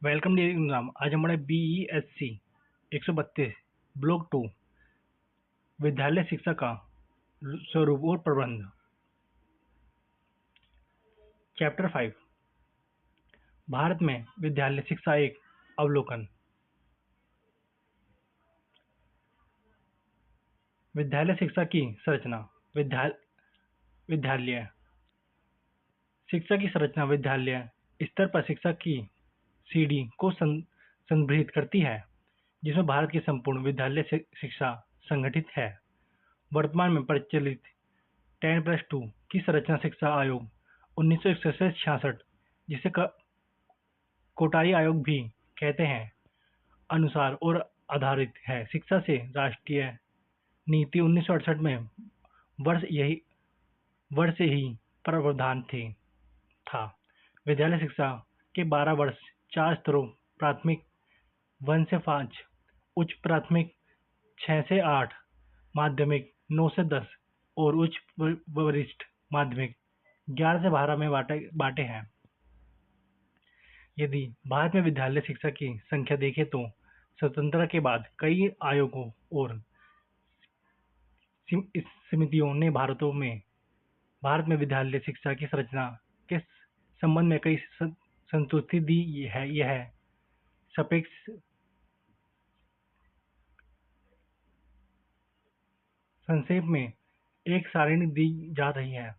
Welcome dear exam. आज हमारे BESC 132 block 2 विद्यालय शिक्षा का स्वरूप और प्रबंध चैप्टर 5 भारत में विद्यालय शिक्षा एक अवलोकन। विद्यालय शिक्षा की संरचना। विद्यालय शिक्षा की संरचना विद्यालय स्तर पर शिक्षा की सीढ़ी को संदर्भित करती है, जिसमें भारत की संपूर्ण विद्यालय शिक्षा संगठित है। वर्तमान में प्रचलित 10+2 की संरचना शिक्षा आयोग 1966 जिसे कोटारी आयोग भी कहते हैं अनुसार और आधारित है। शिक्षा से राष्ट्रीय नीति 1968 में वर्ष से ही प्रावधान था। विद्यालय शिक्षा के 12 वर्ष 4 स्तरों प्राथमिक 1 से 5, उच्च प्राथमिक 6 से 8, माध्यमिक 9 से 10 और उच्च वरिष्ठ माध्यमिक 11 से 12 में बांटे हैं। यदि भारत में विद्यालय शिक्षा की संख्या देखें तो स्वतंत्रता के बाद कई आयोगों और समितियों ने भारत में विद्यालय शिक्षा की संरचना के संबंध में कई संतुष्टि दी है। यह सापेक्ष संक्षेप में एक सारणी दी जा रही है।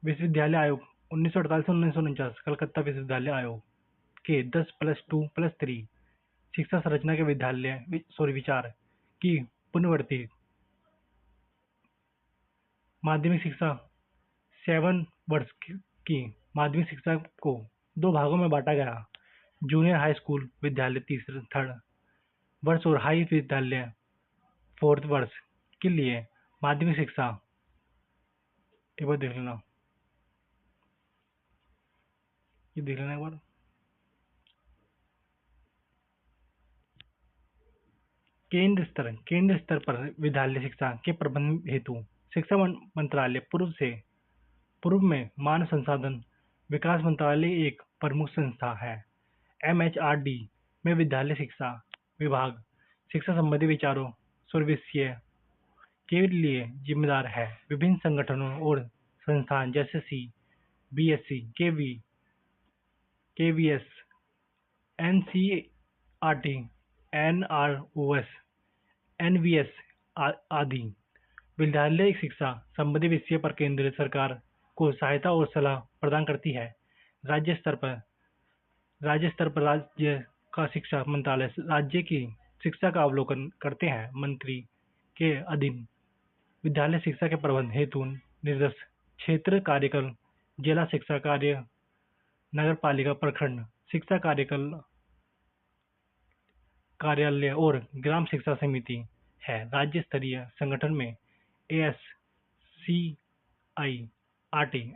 विश्वविद्यालय आयोग 1948 से 1949 कलकत्ता विश्वविद्यालय आयोग के 10+2+3 शिक्षा संरचना के विचार की पुनरावृत्ति। माध्यमिक शिक्षा 7 वर्ष की माध्यमिक शिक्षा को 2 भागों में बांटा गया। जूनियर हाई स्कूल विद्यालय 3rd वर्ष और हाई विद्यालय 4th वर्ष के लिए माध्यमिक शिक्षा। एक बार देख लेना, ये देख लेना एक बार। केंद्र स्तर पर विद्यालय शिक्षा के प्रबंधन हेतु शिक्षा मंत्रालय पूर्व में मानव संसाधन विकास मंत्रालय एक प्रमुख संस्था है। MHRD में विद्यालय शिक्षा विभाग शिक्षा संबंधी विचारों सर्वस्वीय के लिए जिम्मेदार है। विभिन्न संगठनों और संस्थान जैसे BSc, KVS, NCERT, NROS, NVS आदि विद्यालय शिक्षा संबंधी विषय पर केंद्र सरकार को सहायता और सलाह प्रदान करती है। राज्य स्तर पर राज्य का शिक्षा मंत्रालय राज्य की शिक्षा का अवलोकन करते हैं। मंत्री के अधीन विद्यालय शिक्षा के प्रबंध हेतु निर्देश क्षेत्र कार्यकाल जिला शिक्षा कार्य नगर पालिका प्रखंड शिक्षा कार्यालय और ग्राम शिक्षा समिति है। राज्य स्तरीय संगठन में ASCIRT,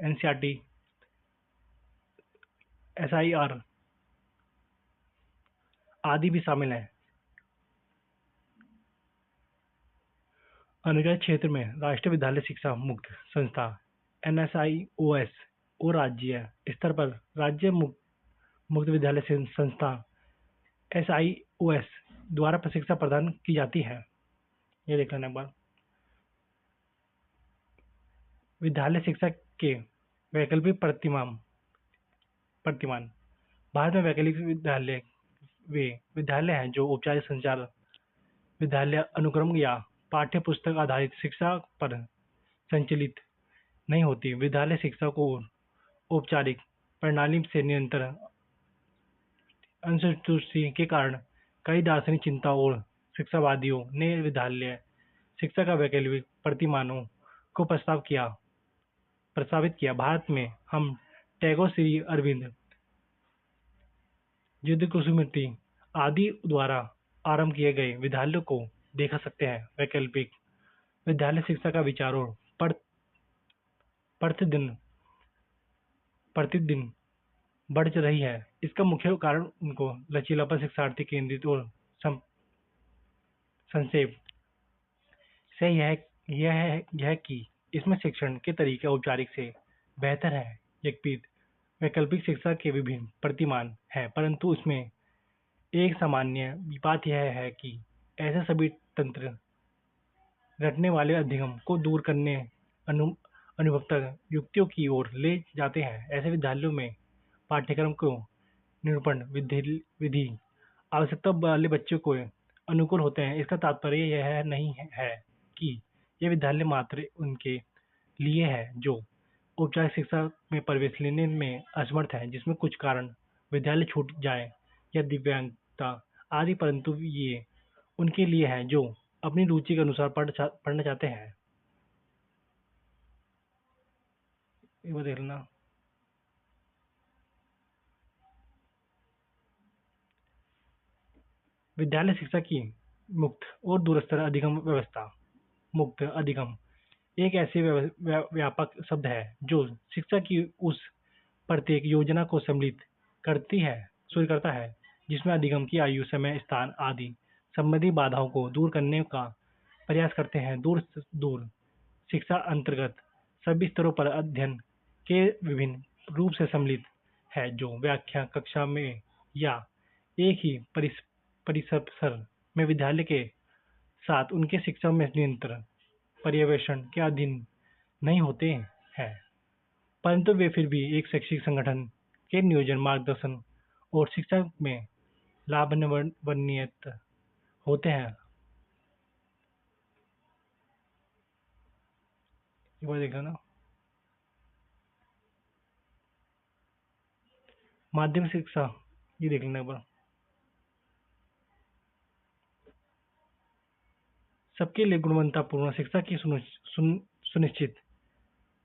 NCERT, SIR आदि भी शामिल हैं। अनुगत क्षेत्र में राष्ट्रीय विद्यालय शिक्षा मुक्त संस्था NSIOS और राज्य स्तर पर राज्य मुक्त विद्यालय संस्था SIOS द्वारा शिक्षा प्रदान की जाती है। ये देख लेना एक बार। विद्यालय शिक्षा के वैकल्पिक प्रतिमान। भारत में वैकल्पिक विद्यालय वे विद्यालय हैं जो औपचारिक संचार विद्यालय अनुक्रम या पाठ्य पुस्तक आधारित शिक्षा पर संचालित नहीं होती। विद्यालय शिक्षा को औपचारिक प्रणाली से निरंतर असंतुष्टि के कारण कई दार्शनिक चिंताओं और शिक्षावादियों ने विद्यालय शिक्षा का वैकल्पिक प्रतिमानों को प्रस्तावित किया। भारत में हम टैगोर, श्री अरविंद, युद्ध कृष्णमूर्ति आदि द्वारा आरंभ किए गए विद्यालयों को देखा सकते हैं। वैकल्पिक विद्यालय शिक्षा का विचारों प्रतिदिन बढ़ रही है। इसका मुख्य कारण उनको लचीलापन, शिक्षार्थी केंद्रित और संक्षेप से यह कि इसमें शिक्षण के तरीके औपचारिक से बेहतर है। वैकल्पिक शिक्षा के विभिन्न प्रतिमान हैं, परंतु इसमें एक सामान्य बात यह है कि ऐसे सभी तंत्र रटने वाले अधिगम को दूर करने अनु अनुभवतः युक्तियों की ओर ले जाते हैं। ऐसे विद्यालयों में पाठ्यक्रम को निरूपण विधि आवश्यकता वाले बच्चों को अनुकूल होते हैं। इसका तात्पर्य यह नहीं है कि ये विद्यालय मात्र उनके लिए है जो औपचारिक शिक्षा में प्रवेश लेने में असमर्थ हैं, जिसमें कुछ कारण विद्यालय छूट जाए या दिव्यांगता आदि, परंतु ये उनके लिए है जो अपनी रुचि के अनुसार पढ़ना चाहते हैं। वो देख लेना। विद्यालय शिक्षा की मुक्त और दूरस्थ अधिगम व्यवस्था। मुक्त अधिगम एक ऐसे व्यापक शब्द है जो शिक्षा की उस प्रत्येक योजना को सम्मिलित करता है जिसमें अधिगम की आयु, समय, स्थान आदि संबंधी बाधाओं को दूर करने का प्रयास करते हैं। दूर शिक्षा अंतर्गत सभी स्तरों पर अध्ययन के विभिन्न रूप से सम्मिलित है, जो व्याख्या कक्षा में या एक ही परिसर में विद्यालय के साथ उनके शिक्षा में नियंत्रण पर्यवेक्षण के अधीन नहीं होते हैं, परंतु वे फिर भी एक शैक्षिक संगठन के नियोजन, मार्गदर्शन और शिक्षा में लाभान्वित होते हैं। वो देखा ना। माध्यमिक शिक्षा ये देख लेना एक बार। सबके लिए गुणवत्तापूर्ण शिक्षा की सुनिश्चित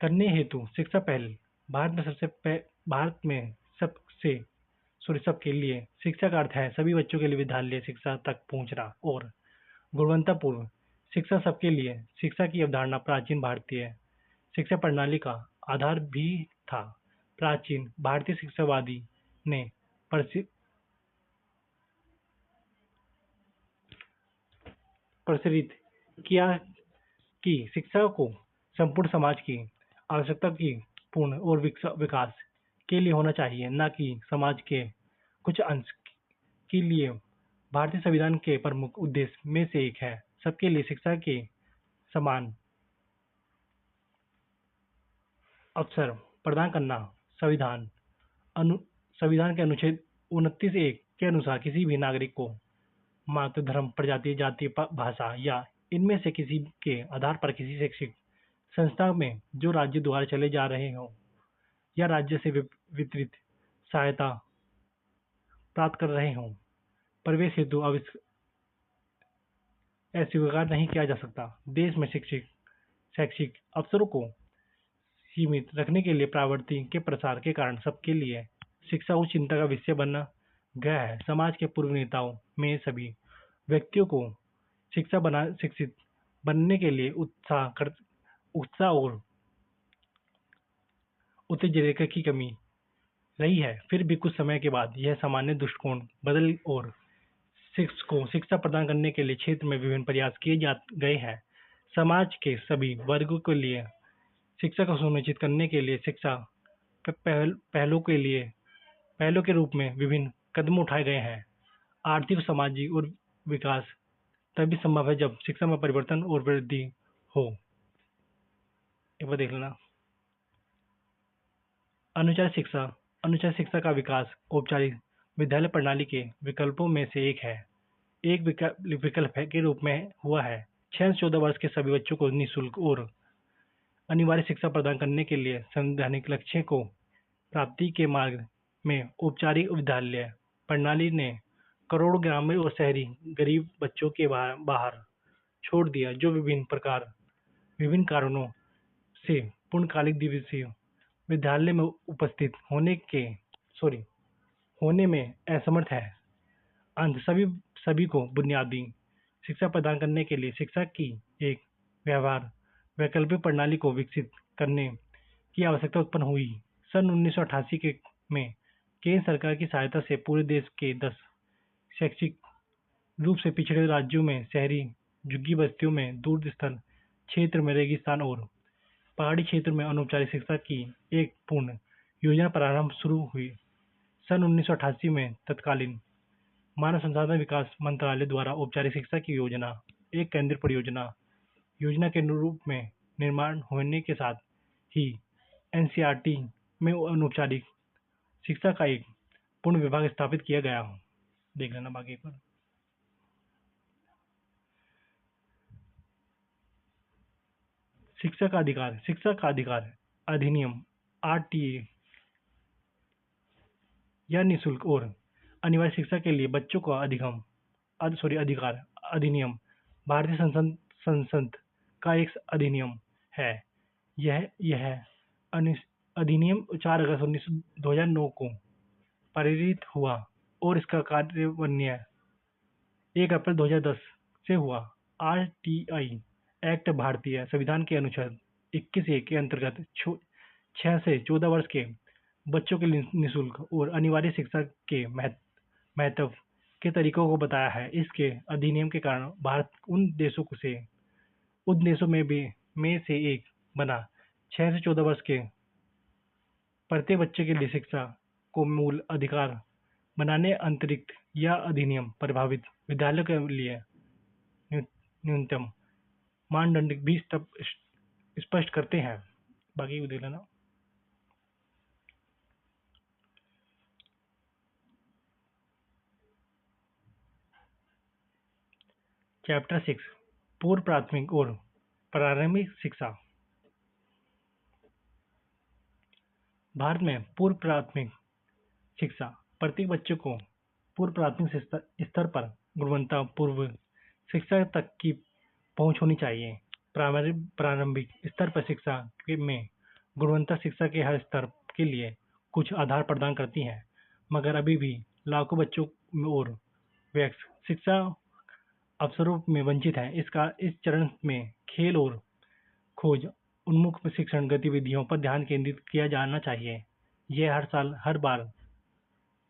करने हेतु शिक्षा पहल भारत में सबके लिए शिक्षा का अर्थ है सभी बच्चों के लिए विद्यालय शिक्षा तक पहुंचना और गुणवत्तापूर्ण शिक्षा सबके लिए शिक्षा की अवधारणा प्राचीन भारतीय शिक्षा प्रणाली का आधार भी था। प्राचीन भारतीय शिक्षावादी ने प्रचलित किया कि शिक्षा को संपूर्ण समाज की आवश्यकता की पूर्ण और विकास के लिए होना चाहिए, न कि समाज के कुछ अंश के लिए। भारतीय संविधान के प्रमुख उद्देश्य में से एक है सबके लिए शिक्षा के समान अवसर प्रदान करना। संविधान के अनुच्छेद 29(1) के अनुसार किसी भी नागरिक को मात्र धर्म, प्रजाति, जाति, भाषा या इनमें से किसी के आधार पर किसी शैक्षिक संस्था में जो राज्य द्वारा चले जा रहे हों या राज्य से वितरित सहायता प्राप्त कर रहे हों, प्रवेश हेतु अस्वीकार नहीं किया जा सकता। देश में शैक्षिक अवसरों को सीमित रखने के लिए प्रवृत्ति के प्रसार के कारण सबके लिए शिक्षा उच्च चिंता का विषय बन गया है। समाज के पूर्व नेताओं में सभी व्यक्तियों को शिक्षित बनने के लिए उत्साह और उत्तेजना की कमी रही है। फिर भी कुछ समय के बाद यह सामान्य दृष्टिकोण बदल और शिक्षा प्रदान करने के लिए क्षेत्र में विभिन्न प्रयास किए गए हैं। समाज के सभी वर्गों के लिए शिक्षा को सुनिश्चित करने के लिए शिक्षा पहलों के रूप में विभिन्न कदम उठाए गए हैं। आर्थिक, सामाजिक और विकास तभी संभव है जब शिक्षा में परिवर्तन और वृद्धि हो। एक बार देख लेना। अनुचित शिक्षा का विकास औपचारिक विद्यालय प्रणाली के विकल्पों में से एक है। एक विकल्प के रूप में हुआ है 6 से 14 वर्ष के सभी बच्चों को निःशुल्क और अनिवार्य शिक्षा प्रदान करने के लिए संवैधानिक लक्ष्य को प्राप्ति के मार्ग में औपचारिक विद्यालय प्रणाली ने करोड़ों ग्रामीण और शहरी गरीब बच्चों के बाहर छोड़ दिया, जो विभिन्न कारणों से पूर्णकालिक दिवसीय विद्यालय में उपस्थित होने में असमर्थ है। अंत सभी को बुनियादी शिक्षा प्रदान करने के लिए शिक्षा की एक वैकल्पिक प्रणाली को विकसित करने की आवश्यकता उत्पन्न हुई। सन 1988 में केंद्र सरकार की सहायता से पूरे देश के 10 शैक्षिक रूप से पिछड़े राज्यों में शहरी झुग्गी बस्तियों में, दूरस्थ क्षेत्र में, रेगिस्तान और पहाड़ी क्षेत्र में अनौपचारिक शिक्षा की एक पूर्ण योजना प्रारंभ शुरू हुई। सन 1988 में तत्कालीन मानव संसाधन विकास मंत्रालय द्वारा औपचारिक शिक्षा की योजना एक केंद्रीय परियोजना योजना के रूप में निर्माण होने के साथ ही एनसीईआरटी में अनौपचारिक शिक्षा का एक पूर्ण विभाग स्थापित किया गया। देख लेना बाकी पर। शिक्षा का अधिकार अधिनियम आरटीए या निःशुल्क और अनिवार्य शिक्षा के लिए बच्चों का अधिकार अधिनियम भारतीय संसद का एक अधिनियम है। यह अधिनियम 4 अगस्त 2009 को पारित हुआ और इसका कार्यान्वयन 1 अप्रैल 2010 से हुआ। आरटीआई एक्ट भारतीय संविधान के अनुच्छेद 21(a) के अंतर्गत 6 से 14 वर्ष के बच्चों के लिए निःशुल्क और अनिवार्य शिक्षा के महत्व के तरीकों को बताया है। इसके अधिनियम के कारण भारत उन देशों में से एक बना। 6 से 14 वर्ष के प्रत्येक बच्चे के लिए शिक्षा को मूल अधिकार बनाने अतिरिक्त यह अधिनियम प्रभावित विद्यालयों के लिए न्यूनतम मानदंड भी स्पष्ट करते हैं। बाकी देख लेना। चैप्टर 6 पूर्व प्राथमिक और प्रारंभिक शिक्षा। भारत में पूर्व प्राथमिक शिक्षा प्रत्येक बच्चे को पूर्व प्राथमिक स्तर पर गुणवत्तापूर्ण शिक्षा तक की पहुंच होनी चाहिए। प्रारंभिक स्तर पर शिक्षा में गुणवत्ता शिक्षा के हर स्तर के लिए कुछ आधार प्रदान करती है, मगर अभी भी लाखों बच्चों और वयस्क शिक्षा अवसरों में वंचित हैं। इस चरण में खेल और खोज उन्मुख शिक्षण गतिविधियों पर ध्यान केंद्रित किया जाना चाहिए। यह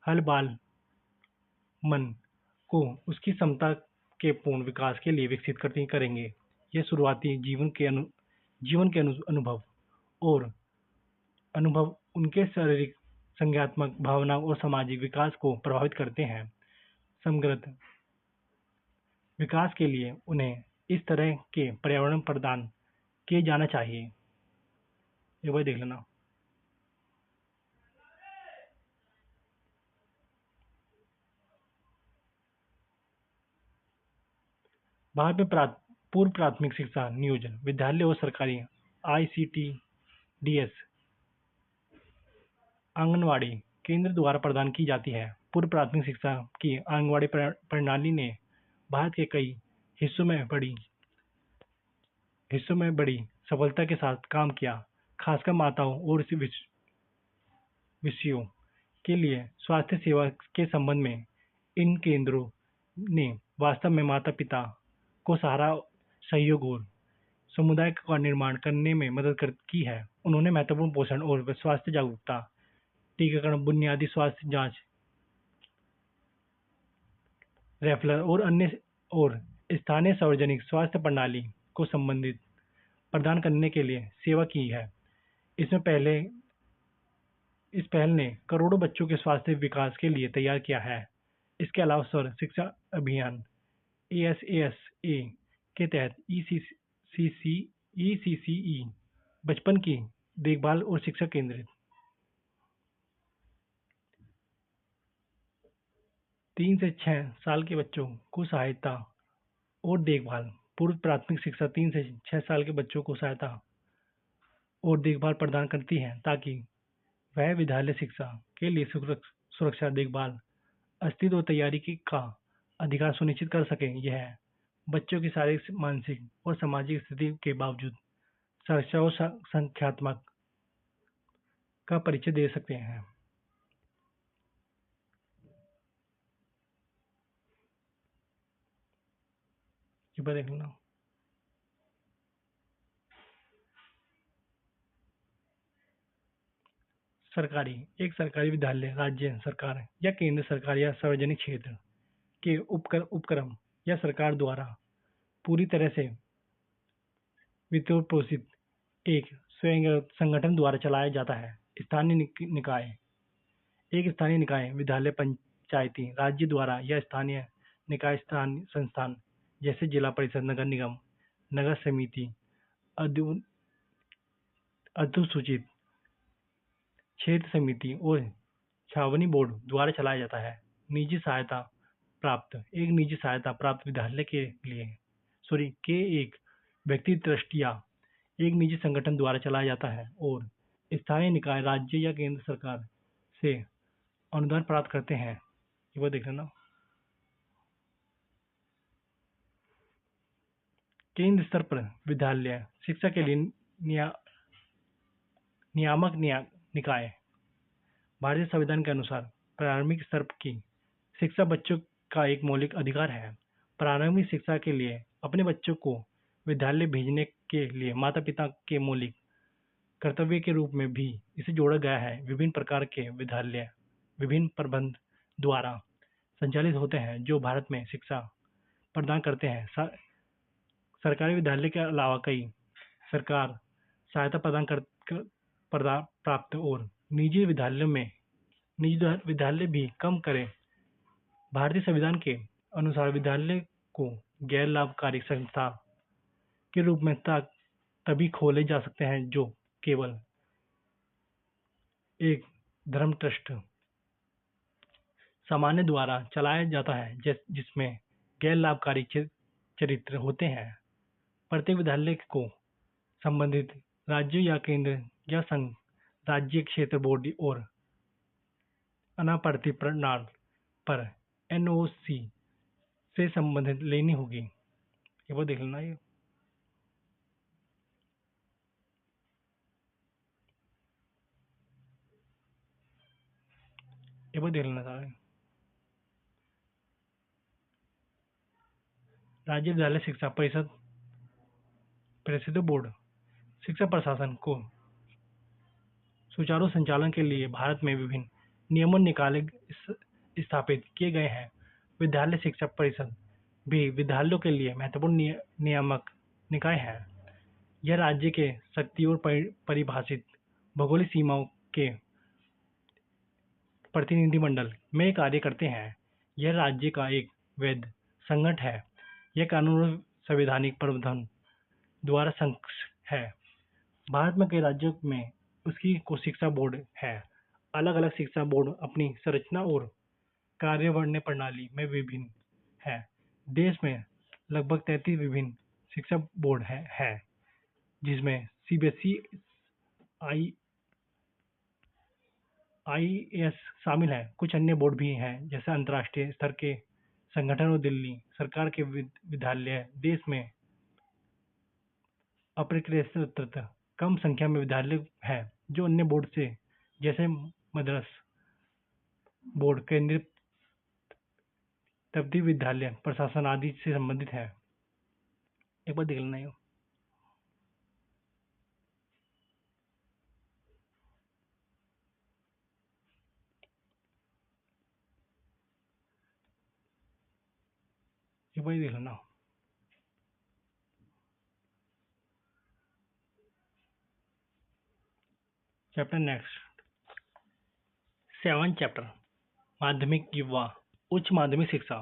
हर बाल मन को उसकी क्षमता के पूर्ण विकास के लिए विकसित करेंगे। यह शुरुआती जीवन के अनुभव उनके शारीरिक, संज्ञानात्मक, भावनात्मक और सामाजिक विकास को प्रभावित करते हैं। समग्र विकास के लिए उन्हें इस तरह के पर्यावरण प्रदान किए जाना चाहिए। ये वही देख लेना। भारत में पूर्व प्राथमिक शिक्षा नियोजन विद्यालय और सरकारी आईसीटीडीएस आंगनवाड़ी केंद्र द्वारा प्रदान की जाती है। पूर्व प्राथमिक शिक्षा की आंगनवाड़ी प्रणाली ने भारत के कई हिस्सों में बड़ी सफलता के साथ काम किया। खासकर माताओं और विषयों के लिए स्वास्थ्य सेवा के संबंध में इन केंद्रों ने वास्तव में माता-पिता को सहारा, सहयोग और समुदाय का निर्माण करने में मदद की है। उन्होंने महत्वपूर्ण पोषण और स्वास्थ्य जागरूकता, टीकाकरण, बुनियादी स्वास्थ्य जांच, रेफरल और स्थानीय सार्वजनिक स्वास्थ्य प्रणाली को संबंधित प्रदान करने के लिए सेवा की है। इस पहल ने करोड़ों बच्चों के स्वास्थ्य विकास के लिए तैयार किया है। इसके अलावा सर्व शिक्षा अभियान ASASA के तहत ECCE बचपन की देखभाल और शिक्षा केंद्रित 3 से 6 साल के बच्चों को सहायता और देखभाल। पूर्व प्राथमिक शिक्षा 3 से 6 साल के बच्चों को सहायता और देखभाल प्रदान करती है ताकि वह विद्यालय शिक्षा के लिए सुरक्षा, देखभाल, अस्तित्व और तैयारी का अधिकार सुनिश्चित कर सके। यह बच्चों की शारीरिक, मानसिक और सामाजिक स्थिति के बावजूद सुरक्षा और संख्यात्मक का परिचय दे सकते हैं। देखना एक सरकारी विद्यालय राज्य सरकार या केंद्र सरकार या सार्वजनिक क्षेत्र के उपक्रम या सरकार द्वारा पूरी तरह से वित्त पोषित एक स्वयं संगठन द्वारा चलाया जाता है। स्थानीय निकाय। एक स्थानीय निकाय विद्यालय पंचायती राज्य द्वारा या स्थानीय निकाय स्थानीय संस्थान जैसे जिला परिषद, नगर निगम, नगर समिति, अधिसूचित क्षेत्र समिति और छावनी बोर्ड द्वारा चलाया जाता है। निजी सहायता प्राप्त। एक निजी सहायता प्राप्त विद्यालय के लिए एक व्यक्ति ट्रस्ट या एक निजी संगठन द्वारा चलाया जाता है और स्थानीय निकाय राज्य या केंद्र सरकार से अनुदान प्राप्त करते हैं। ये वो देख लेना। केंद्र स्तर पर विद्यालय शिक्षा के लिए नियामक निकाय। भारतीय संविधान के अनुसार प्रारंभिक स्तर की शिक्षा बच्चों का एक मौलिक अधिकार है। प्रारंभिक शिक्षा के लिए अपने बच्चों को विद्यालय भेजने के लिए माता पिता के मौलिक कर्तव्य के रूप में भी इसे जोड़ा गया है। विभिन्न प्रकार के विद्यालय विभिन्न प्रबंध द्वारा संचालित होते हैं जो भारत में शिक्षा प्रदान करते हैं। सरकारी विद्यालय के अलावा कई सरकार सहायता प्राप्त और निजी विद्यालय भी कम करें। भारतीय संविधान के अनुसार विद्यालय को गैर लाभकारी संस्था के रूप में तभी खोले जा सकते हैं जो केवल एक धर्म ट्रस्ट सामान्य द्वारा चलाया जाता है जिसमें गैर लाभकारी चरित्र होते हैं। प्रत्येक विद्यालय को संबंधित राज्य या केंद्र या संघ राज्य क्षेत्र बोर्ड और अनापत्ति प्रणाल पर एनओसी से संबंधित लेनी होगी। ये वो देख लेना। ये वो देख लेना सारे। राज्य विद्यालय शिक्षा परिषद बोर्ड शिक्षा प्रशासन को सुचारू संचालन के लिए भारत में विभिन्न नियमन निकाले स्थापित किए गए हैं। विद्यालय शिक्षा परिषद भी विद्यालयों के लिए महत्वपूर्ण नियामक निकाय है। यह राज्य के शक्ति और परिभाषित भौगोलिक सीमाओं के प्रतिनिधिमंडल में कार्य करते हैं। यह राज्य का एक वैध संगठन है। यह कानून और संवैधानिक प्रावधान द्वारा संरक्षित है। भारत में कई राज्यों में उसकी को शिक्षा बोर्ड है। अलग अलग शिक्षा बोर्ड अपनी संरचना और कार्यप्रणाली प्रणाली में विभिन्न है। देश में लगभग 33 विभिन्न शिक्षा बोर्ड है जिसमें सीबीएसई आईएएस शामिल है। कुछ अन्य बोर्ड भी हैं जैसे अंतर्राष्ट्रीय स्तर के संगठन और दिल्ली सरकार के विद्यालय। देश में अपेक्षाकृत कम संख्या में विद्यालय हैं जो अन्य बोर्ड से जैसे मद्रास बोर्ड, केंद्रीय तब्दील विद्यालय प्रशासन आदि से संबंधित है। एक बार देख लेना। एक बार देख लेना। चैप्टर नेक्स्ट 7 चैप्टर माध्यमिक युवा उच्च माध्यमिक शिक्षा।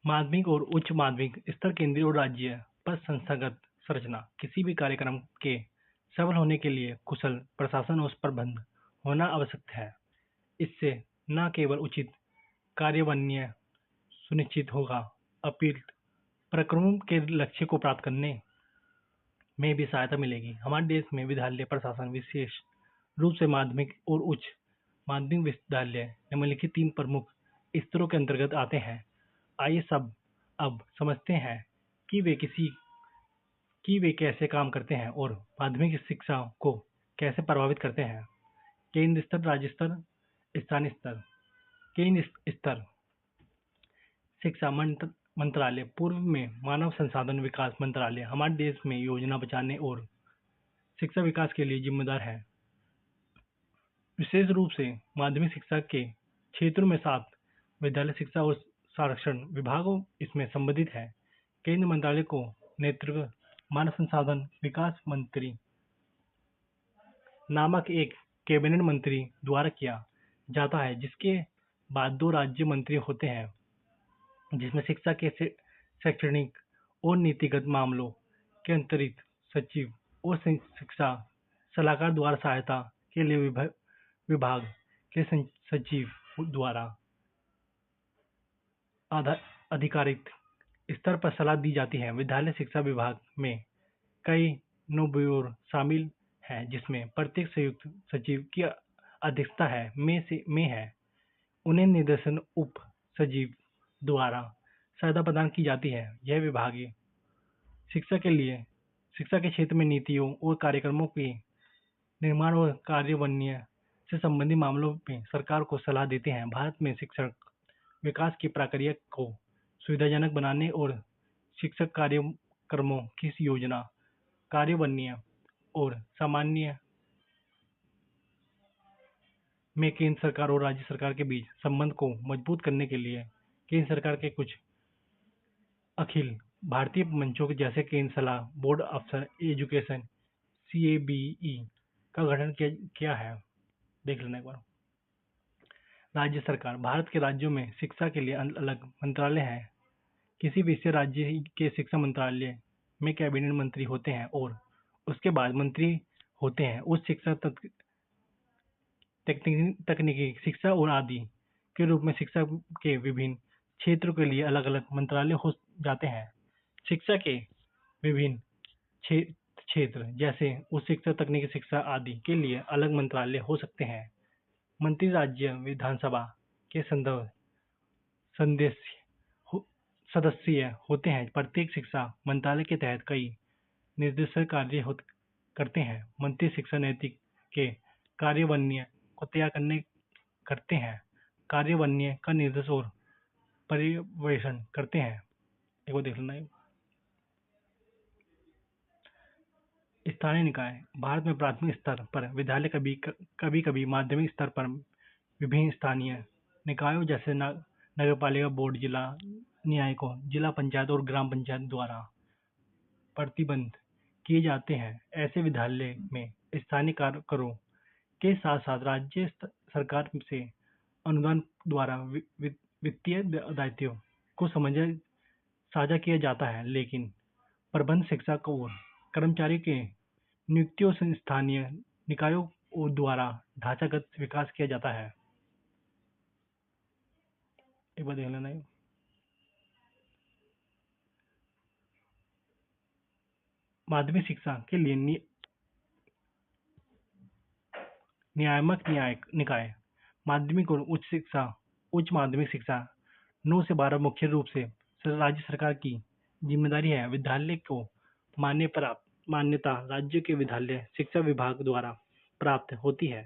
माध्यमिक और उच्च माध्यमिक स्तर केंद्रीय और राज्य पर संस्थागत संरचना। किसी भी कार्यक्रम के सफल होने के लिए कुशल प्रशासन और प्रबंध होना आवश्यक है। इससे न केवल उचित कार्यान्वयन सुनिश्चित होगा अपितु कार्यक्रमों के लक्ष्य को प्राप्त करने में भी सहायता मिलेगी। हमारे देश में विद्यालय प्रशासन विशेष रूप से माध्यमिक और उच्च माध्यमिक विद्यालय निम्नलिखित 3 प्रमुख स्तरों के अंतर्गत आते हैं। आइए अब समझते हैं कि वे कैसे काम करते हैं और माध्यमिक शिक्षा को कैसे प्रभावित करते हैं। केंद्र स्तर, राज्य स्तर, स्थानीय स्तर। केंद्र स्तर शिक्षा मंत्रालय पूर्व में मानव संसाधन विकास मंत्रालय हमारे देश में योजना बनाने और शिक्षा विकास के लिए जिम्मेदार है। विशेष रूप से माध्यमिक शिक्षा के क्षेत्रों में 7 विद्यालय शिक्षा और संरक्षण विभागों इसमें संबंधित है। केंद्र मंत्रालय को नेतृत्व मानव संसाधन विकास मंत्री नामक एक कैबिनेट मंत्री द्वारा किया जाता है, जिसके बाद दो राज्य मंत्री होते हैं, जिसमें शिक्षा के शैक्षणिक और नीतिगत मामलों के अंतरित सचिव और शिक्षा सलाहकार द्वारा सहायता के लिए विभाग के सचिव द्वारा आधिकारिक स्तर पर सलाह दी जाती है। विद्यालय शिक्षा विभाग में कई नोब्योर शामिल हैं, जिसमें प्रत्येक संयुक्त सचिव की अध्यक्षता में है। उन्हें निर्देशन उप सचिव द्वारा सहायता प्रदान की जाती है। यह विभागीय शिक्षा के क्षेत्र में नीतियों और कार्यक्रमों के निर्माण और कार्यान्वयन से संबंधित मामलों में सरकार को सलाह देते हैं। भारत में शिक्षण विकास की प्रक्रिया को सुविधाजनक बनाने और शिक्षक कार्यक्रमों की योजना, कार्यान्वयन और सामान्य में केंद्र सरकार और राज्य सरकार के बीच संबंध को मजबूत करने के लिए केंद्र सरकार के कुछ अखिल भारतीय मंचों जैसे केंद्र सलाह बोर्ड ऑफ एजुकेशन CABE का गठन किया है। देख लेना एक बार। राज्य सरकार, भारत के राज्यों में शिक्षा के लिए अलग मंत्रालय हैं। किसी विशेष राज्य के शिक्षा मंत्रालय में कैबिनेट मंत्री होते हैं और उसके बाद मंत्री होते हैं। उच्च शिक्षा, तकनीकी शिक्षा और आदि के रूप में शिक्षा के विभिन्न क्षेत्रों के लिए अलग अलग मंत्रालय हो जाते हैं। शिक्षा के विभिन्न क्षेत्र जैसे उच्च शिक्षा, तकनीकी शिक्षा आदि के लिए अलग मंत्रालय हो सकते हैं। मंत्री राज्य विधानसभा के सदस्य होते हैं। प्रत्येक शिक्षा मंत्रालय के तहत कई निर्देशक कार्य करते हैं। मंत्री शिक्षा नीति के कार्यान्वयन को करते हैं, कार्यान्वयन का निर्देश और पर्यवेक्षण करते हैं। एक बार देख लेना है। स्थानीय निकाय, भारत में प्राथमिक स्तर पर विद्यालय कभी कभी माध्यमिक स्तर पर विभिन्न स्थानीय निकायों जैसे नगरपालिका बोर्ड, जिला न्यायिकों, जिला पंचायत और ग्राम पंचायत द्वारा प्रतिबंध किए जाते हैं। ऐसे विद्यालय में स्थानीय करों के साथ साथ राज्य सरकार से अनुदान द्वारा वित्तीय दायित्व को साझा किया जाता है, लेकिन प्रबंध शिक्षा को कर्मचारी के नियुक्तियों से स्थानीय निकायों द्वारा ढांचागत विकास किया जाता है। एक बार देख लेना है। माध्यमिक शिक्षा के लिए नियामक निकाय, माध्यमिक और उच्च माध्यमिक शिक्षा 9 से 12 मुख्य रूप से राज्य सरकार की जिम्मेदारी है। विद्यालय को मान्यता राज्य के विद्यालय शिक्षा विभाग द्वारा प्राप्त होती है।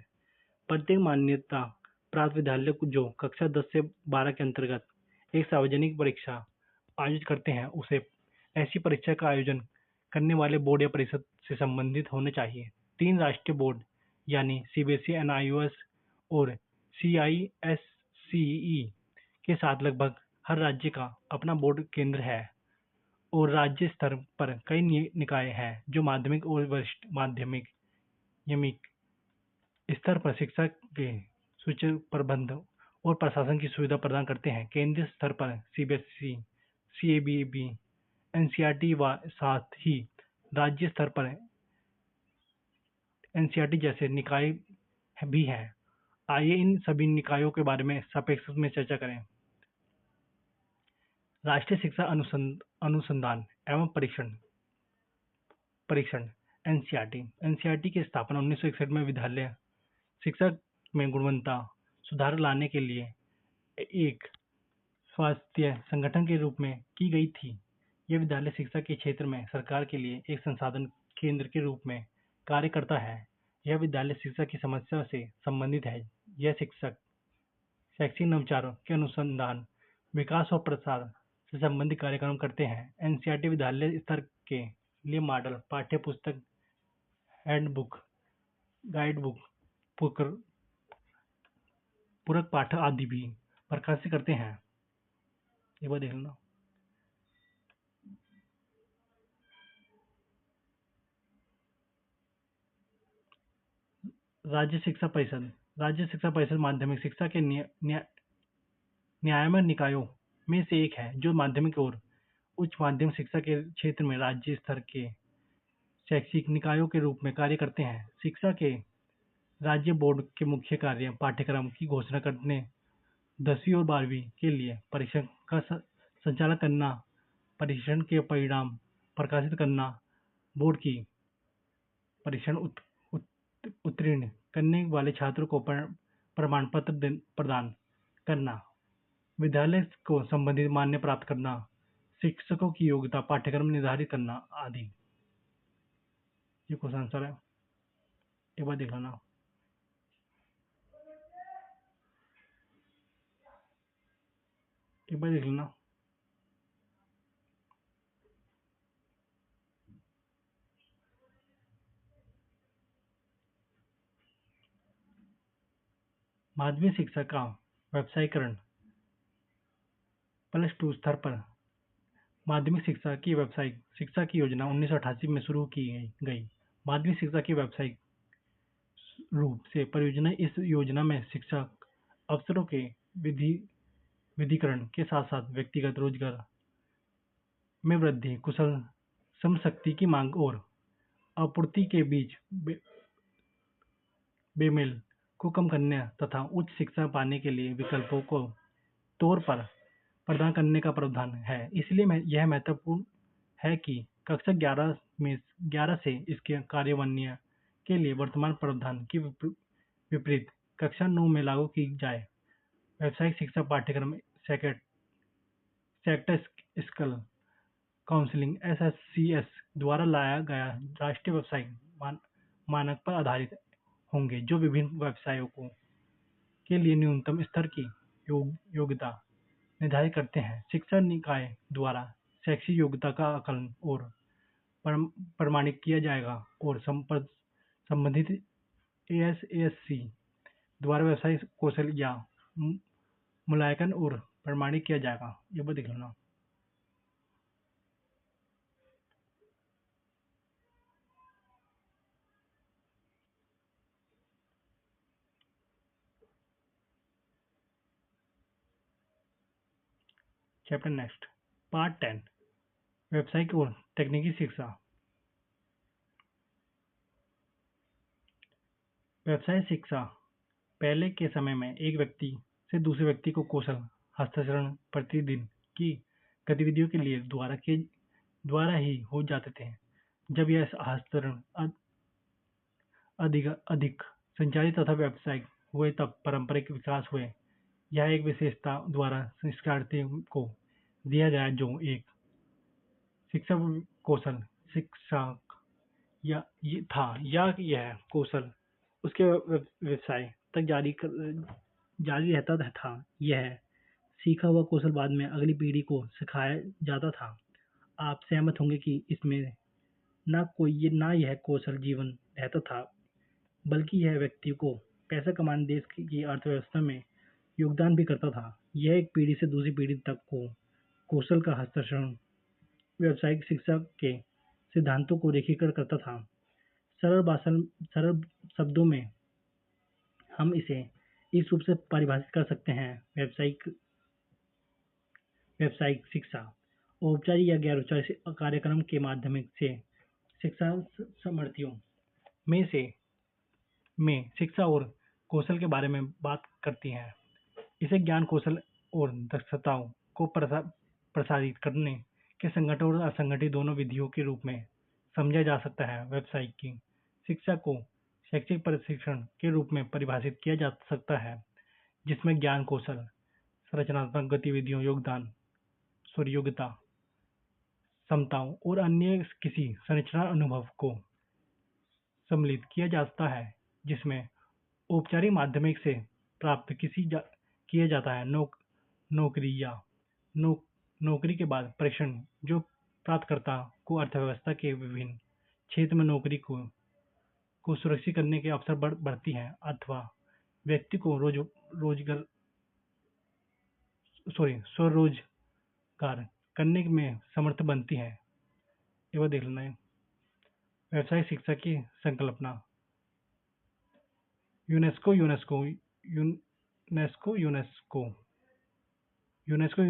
प्रत्येक मान्यता प्राप्त विद्यालय जो कक्षा 10 से 12 के अंतर्गत एक सार्वजनिक परीक्षा आयोजित करते हैं, उसे ऐसी परीक्षा का आयोजन करने वाले बोर्ड या परिषद से संबंधित होने चाहिए। 3 राष्ट्रीय बोर्ड यानी CBSE, NIOS और CISCE के साथ लगभग हर राज्य का अपना बोर्ड केंद्र है और राज्य स्तर पर कई निकाय हैं जो माध्यमिक और वरिष्ठ माध्यमिक स्तर पर शिक्षा के सुचारू प्रबंध और प्रशासन की सुविधा प्रदान करते हैं। केंद्रीय स्तर पर CBSE, CABE, NCERT व साथ ही राज्य स्तर पर NCERT जैसे निकाय भी हैं। आइए इन सभी निकायों के बारे में सापेक्ष में चर्चा करें। राष्ट्रीय शिक्षा अनुसंधान एवं परीक्षण NCERT की स्थापना 1961 में विद्यालय शिक्षा में गुणवत्ता सुधार लाने के लिए एक स्वायत्त संगठन के रूप में की गई थी। यह विद्यालय शिक्षा के क्षेत्र में सरकार के लिए एक संसाधन केंद्र के रूप में कार्य करता है। यह विद्यालय शिक्षा की समस्या से संबंधित है। यह शैक्षिक नवाचारों के अनुसंधान, विकास और प्रसार से संबंधित कार्यक्रम करते हैं। NCERT विद्यालय स्तर के लिए मॉडल पाठ्य पुस्तक, हैंडबुक, गाइडबुक, पूरक पाठ आदि भी प्रकाशित करते हैं। एक बार देख लेना। राज्य शिक्षा परिषद। राज्य शिक्षा परिषद माध्यमिक शिक्षा के न्यायालय निकायों में से एक है जो माध्यमिक और उच्च माध्यमिक शिक्षा के क्षेत्र में राज्य स्तर के शैक्षिक निकायों के रूप में कार्य करते हैं। शिक्षा के राज्य बोर्ड के मुख्य कार्य पाठ्यक्रम की घोषणा करने, 10वीं और 12वीं के लिए परीक्षण का संचालन करना, परीक्षण के परिणाम प्रकाशित करना, बोर्ड की परीक्षण उत्तीर्ण करने वाले छात्रों को प्रमाण पत्र प्रदान करना, विद्यालय को संबंधित मान्य प्राप्त करना, शिक्षकों की योग्यता पाठ्यक्रम निर्धारित करना आदि। ये क्वेश्चन आंसर है, एक बार देख लेना। एक बार देख लेना। माध्यमिक शिक्षा का व्यवसायीकरण। +2 स्तर पर माध्यमिक शिक्षा की व्यावसायिक शिक्षा की योजना 1988 में शुरू की गई। माध्यमिक शिक्षा के व्यावसायिक रूप से परियोजना इस योजना में शिक्षक अवसरों के विधिकरण के साथ साथ व्यक्तिगत रोजगार में वृद्धि, कुशल श्रमशक्ति की मांग और आपूर्ति के बीच बेमेल को कम करने तथा उच्च शिक्षा पाने के लिए विकल्पों को तौर पर प्रदान करने का प्रावधान है। इसलिए यह महत्वपूर्ण है कि कक्षा 11 से इसके कार्यान्वयन के लिए वर्तमान प्रावधान के विपरीत कक्षा 9 में लागू की जाए। व्यावसायिक शिक्षा पाठ्यक्रम सेक्टर स्किल काउंसिलिंग (SSCS) द्वारा लाया गया राष्ट्रीय व्यावसायिक मानक पर आधारित होंगे जो विभिन्न व्यवसायों के लिए न्यूनतम स्तर की योग्यता निर्धारित करते हैं। शिक्षा निकाय द्वारा शैक्षिक योग्यता का आकलन और प्रमाणित किया जाएगा और संबंधित ASASC द्वारा व्यावसायिक कौशल या मूल्यांकन और प्रमाणित किया जाएगा। ये बात देख लेना। चैप्टर नेक्स्ट, पार्ट 10, व्यावसायिक और तकनीकी शिक्षा। व्यावसायिक शिक्षा पहले के समय में एक व्यक्ति से दूसरे व्यक्ति को कौशल हस्तांतरण प्रतिदिन की गतिविधियों के लिए द्वारा ही हो जाते थे। जब यह हस्तांतरण अधिक संचालित तथा व्यावसायिक हुए तब पारंपरिक विकास हुए। यह एक विशेषता द्वारा शिक्षार्थियों को दिया गया जो एक शिक्षा कौशल शिक्षक था या यह कौशल उसके व्यवसाय तक जारी रहता था। यह सीखा हुआ कौशल बाद में अगली पीढ़ी को सिखाया जाता था। आप सहमत होंगे कि इसमें ना यह कौशल जीवन रहता था बल्कि यह व्यक्ति को पैसा कमाने देश की अर्थव्यवस्था में योगदान भी करता था। यह एक पीढ़ी से दूसरी पीढ़ी तक को कौशल का हस्तांतरण व्यावसायिक शिक्षा के सिद्धांतों को रेखीकरण करता था। सरल शब्दों में हम इसे इस रूप से परिभाषित कर सकते हैं। व्यावसायिक शिक्षा औपचारिक या गैर औपचारिक कार्यक्रम के माध्यम से शिक्षा सामर्थ्यों में शिक्षा और कौशल के बारे में बात करती है। इसे ज्ञान, कौशल और दक्षताओं को प्रसारित करने के संगठित और असंगठित दोनों विधियों के रूप में समझा जा सकता है। व्यावसायिक शिक्षा को शैक्षिक प्रशिक्षण के रूप में परिभाषित किया जा सकता है जिसमें ज्ञान, कौशल, संरचनात्मक गतिविधियों, योग्यता, क्षमताओं और अन्य किसी संरचना अनुभव को सम्मिलित किया जाता है जिसमें औपचारिक माध्यमिक से प्राप्त किया जाता है। नौकरी के बाद प्रशिक्षण जो प्राप्तकर्ता को अर्थव्यवस्था के विभिन्न क्षेत्र में नौकरी को सुरक्षित करने के अवसर बढ़ती है अथवा व्यक्ति को स्वरोजगार करने में समर्थ बनती है। ये बात देख लेना है। व्यावसायिक शिक्षा की संकल्पना। UNESCO UNESCO UNESCO UNESCO UNESCO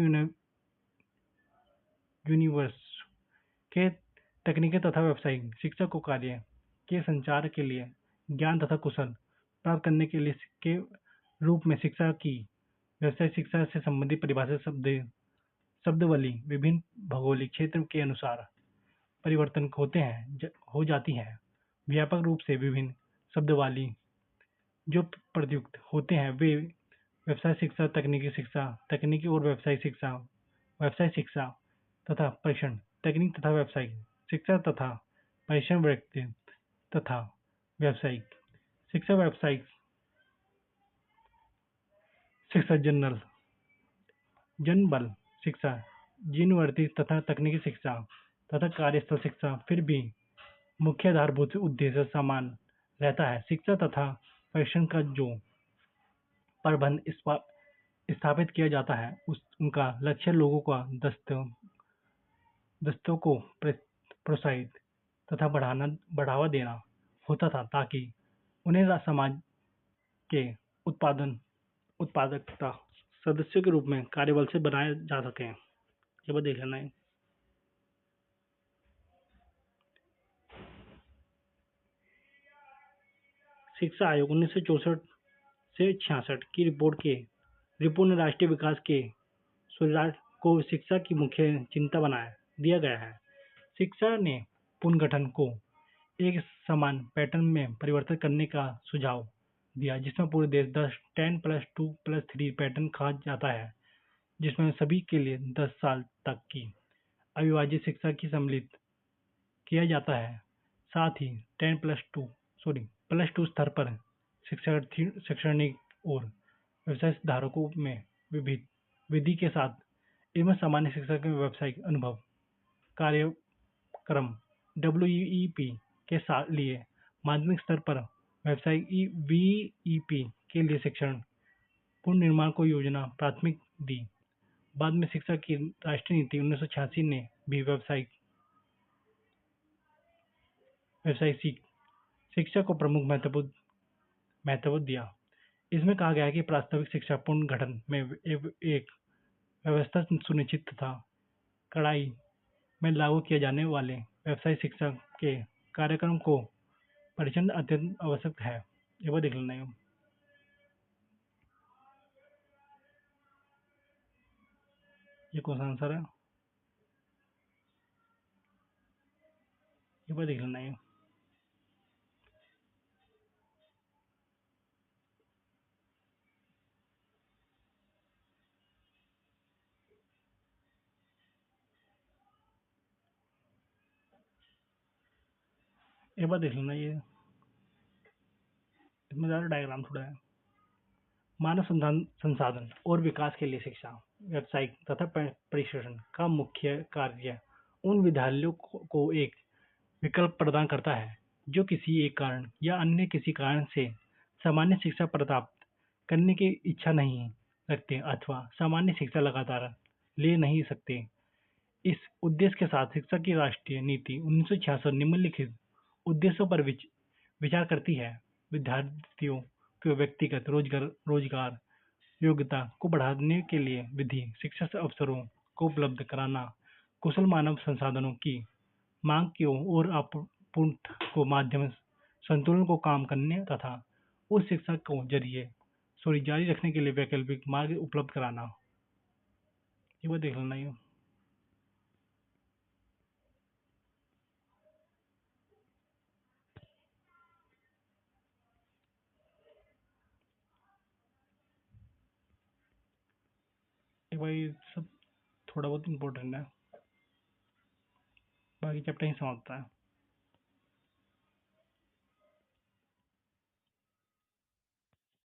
universe के तकनीकी तथा व्यावसायिक शिक्षा को कार्य के संचार के लिए ज्ञान तथा कुशल प्राप्त करने के लिए के रूप में शिक्षा की व्यावसायिक शिक्षा से संबंधित परिभाषित शब्दावली विभिन्न भौगोलिक क्षेत्र के अनुसार परिवर्तन होते हैं हो जाती है। व्यापक रूप से विभिन्न शब्दावली जो प्रयुक्त होते हैं वे व्यवसाय शिक्षा, तकनीकी और व्यवसाय शिक्षा तथा परीक्षण, तकनीक तथा व्यावसायिक शिक्षा तथा परीक्षण, व्यक्ति तथा व्यावसायिक शिक्षा, व्यावसायिक शिक्षा, जन बल शिक्षा, यूनिवर्सिटी तथा तकनीकी शिक्षा तथा कार्यस्थल शिक्षा। फिर भी मुख्य आधारभूत उद्देश्य समान रहता है। शिक्षा तथा परीक्षण का जो प्रबंध स्थापित किया जाता है उनका लक्ष्य लोगों का दस्तों को प्रोत्साहित तथा बढ़ावा देना होता था ताकि उन्हें समाज के उत्पादकता सदस्यों के रूप में कार्यबल से बनाया जा सके। ये बात देख लेना है। शिक्षा आयोग 1964 से 66 की रिपोर्ट ने राष्ट्रीय विकास के सुधार को शिक्षा की मुख्य चिंता बनाया दिया गया है। शिक्षा ने पुनर्गठन को एक समान पैटर्न में परिवर्तित करने का सुझाव दिया जिसमें पूरे देश 10+2+3 पैटर्न कहा जाता है, जिसमें सभी के लिए 10 साल तक की अविभाजित शिक्षा की सम्मिलित किया जाता है। साथ ही +2 स्तर पर शैक्षणिक और व्यवसाय धारकों में विविध विधि के साथ इनमें सामान्य शिक्षा के व्यावसायिक अनुभव कार्यक्रम WEP के लिए माध्यमिक स्तर पर व्यावसायिक VEP के लिए शिक्षण पुनर्निर्माण को योजना प्राथमिक दी। बाद में शिक्षा की राष्ट्रीय नीति 1986 ने भी व्यावसायिक शिक्षा को प्रमुख महत्व दिया। इसमें कहा गया है कि प्रास्ताविक शिक्षा पुनर्गठन में एक व्यवस्था सुनिश्चित तथा कड़ाई में लागू किए जाने वाले व्यावसायिक शिक्षा के कार्यक्रम को परिचय अत्यंत आवश्यक है। ये वो देख लेना है। ये कौन सा आंसर है? ये वो देख लेना है। एक बार देख लेना ये, इसमें ज़्यादा डायग्राम थोड़ा है। मानव संसाधन और विकास के लिए शिक्षा, व्यावसायिक तथा प्रशिक्षण का मुख्य कार्य उन विद्यालयों को एक विकल्प प्रदान करता है जो किसी एक कारण या अन्य किसी कारण से सामान्य शिक्षा प्राप्त करने की इच्छा नहीं रखते अथवा सामान्य शिक्षा लगातार ले नहीं सकते। इस उद्देश्य के साथ शिक्षा की राष्ट्रीय नीति 1966 निम्नलिखित उद्देश्यों पर विचार करती है। विद्यार्थियों को व्यक्तिगत रोजगार योग्यता को बढ़ाने के लिए विधि शिक्षा से अवसरों को उपलब्ध कराना, कुशल मानव संसाधनों की मांग की और आपूर्ति को माध्यम संतुलन को काम करने तथा उस शिक्षा को जारी रखने के लिए वैकल्पिक मार्ग उपलब्ध कराना। ये वो देख लेना ये। भाई सब थोड़ा बहुत इम्पोर्टेंट है, बाकी चैप्टर ही समाप्त है।